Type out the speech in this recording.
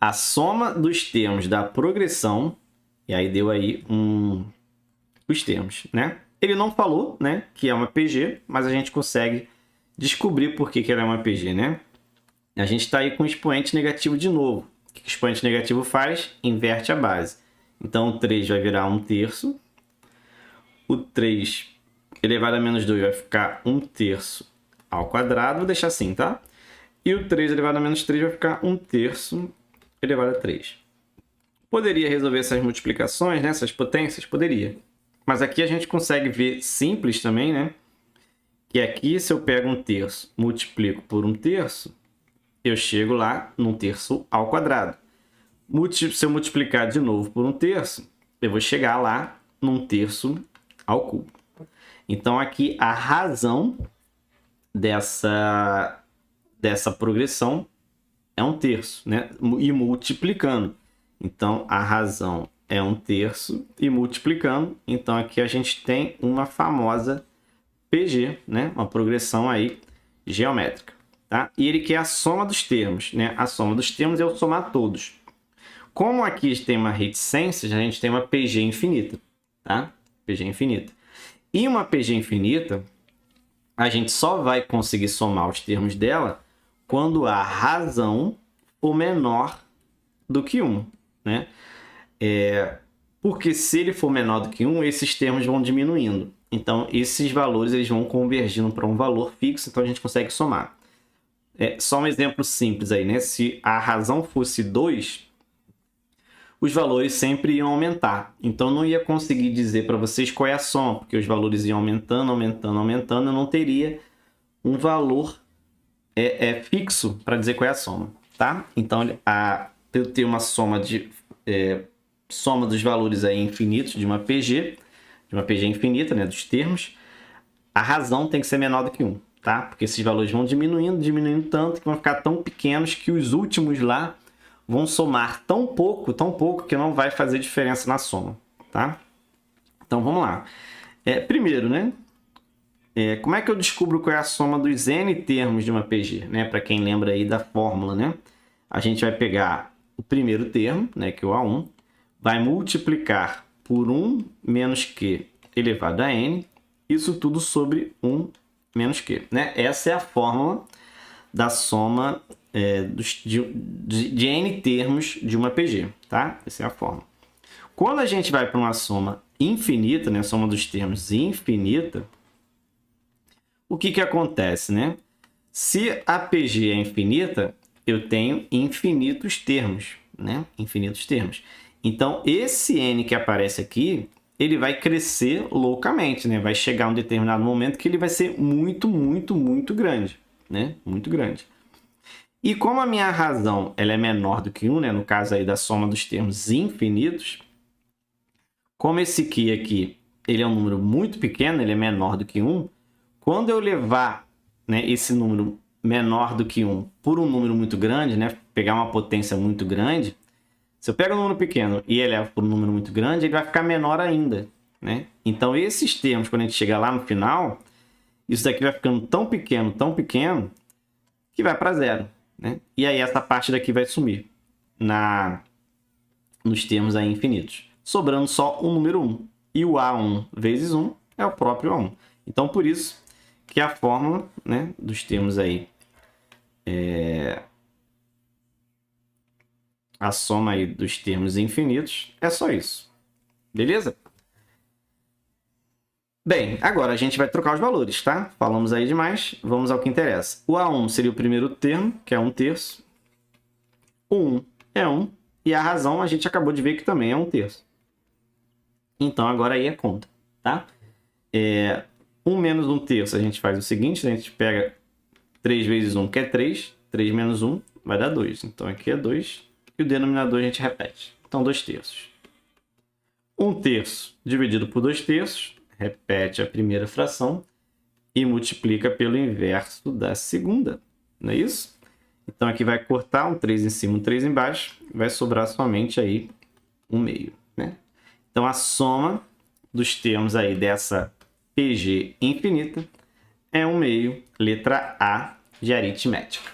a soma dos termos da progressão, e aí deu aí os termos, né? Ele não falou, né, que é uma PG, mas a gente consegue descobrir por que ela é uma PG, né? A gente está aí com o expoente negativo de novo. O que o expoente negativo faz? Inverte a base. Então, o 3 vai virar 1/3. O 3 elevado a menos 2 vai ficar 1/3 ao quadrado. Vou deixar assim, tá? E o 3 elevado a menos 3 vai ficar 1/3 elevado a 3. Poderia resolver essas multiplicações, né? Essas potências? Poderia. Mas aqui a gente consegue ver simples também, né? Que aqui, se eu pego 1/3, multiplico por 1/3, eu chego lá no 1/3 ao quadrado. Se eu multiplicar de novo por 1/3, eu vou chegar lá no 1/3 ao cubo. Então, aqui a razão dessa progressão é 1/3, né? E multiplicando. Então, a razão é 1/3 e multiplicando. Então, aqui a gente tem uma famosa PG, né? Uma progressão aí geométrica, tá? E ele quer a soma dos termos, né? A soma dos termos é eu somar todos. Como aqui tem uma reticência, a gente tem uma PG infinita, tá? PG infinita. E uma PG infinita, a gente só vai conseguir somar os termos dela quando a razão for menor do que 1, né? Porque se ele for menor do que 1, esses termos vão diminuindo. Então, esses valores eles vão convergindo para um valor fixo, então a gente consegue somar. Só um exemplo simples aí, né? Se a razão fosse 2, os valores sempre iam aumentar. Então, eu não ia conseguir dizer para vocês qual é a soma, porque os valores iam aumentando, aumentando, aumentando. Eu não teria um valor fixo para dizer qual é a soma, tá? Então, eu ter uma soma soma dos valores aí infinitos de uma PG infinita, né, dos termos, a razão tem que ser menor do que 1, tá? Porque esses valores vão diminuindo, diminuindo tanto que vão ficar tão pequenos que os últimos lá vão somar tão pouco que não vai fazer diferença na soma, tá? Então, vamos lá. Primeiro, né? Como é que eu descubro qual é a soma dos n termos de uma PG, né? Para quem lembra aí da fórmula, né? A gente vai pegar o primeiro termo, né, que é o A1, vai multiplicar por 1 menos q elevado a n, isso tudo sobre 1 menos q, né? Essa é a fórmula da soma de n termos de uma PG, tá? Essa é a fórmula. Quando a gente vai para uma soma infinita, né, soma dos termos infinita, o que acontece, né? Se a PG é infinita, eu tenho infinitos termos, né? Infinitos termos. Então, esse n que aparece aqui, ele vai crescer loucamente, né? Vai chegar um determinado momento que ele vai ser muito, muito, muito grande, né? Muito grande. E como a minha razão ela é menor do que 1, né? No caso aí da soma dos termos infinitos, como esse q aqui ele é um número muito pequeno, ele é menor do que 1, quando eu levar, né, esse número menor do que 1 por um número muito grande, né? Pegar uma potência muito grande, se eu pego um número pequeno e elevo por um número muito grande, ele vai ficar menor ainda, né? Então, esses termos, quando a gente chegar lá no final, isso daqui vai ficando tão pequeno, que vai para zero, né? E aí, essa parte daqui vai sumir nos termos aí infinitos, sobrando só o número 1. E o A1 vezes 1 é o próprio A1. Então, por isso que a fórmula, né, dos termos aí a soma aí dos termos infinitos é só isso. Beleza? Bem, agora a gente vai trocar os valores, tá? Falamos aí demais, vamos ao que interessa. O A1 seria o primeiro termo, que é 1/3. O 1 é 1. E a razão a gente acabou de ver que também é 1/3. Então, agora aí é conta, tá? 1 menos 1/3, a gente faz o seguinte, a gente pega 3 vezes 1, que é 3. 3 menos 1 vai dar 2. Então, aqui é 2. E o denominador a gente repete. Então, 2/3. 1/3 dividido por 2/3, repete a primeira fração e multiplica pelo inverso da segunda. Não é isso? Então, aqui vai cortar um 3 em cima, um 3 embaixo. Vai sobrar somente aí 1/2, né? Então, a soma dos termos aí dessa PG infinita é 1/2, letra A de aritmética.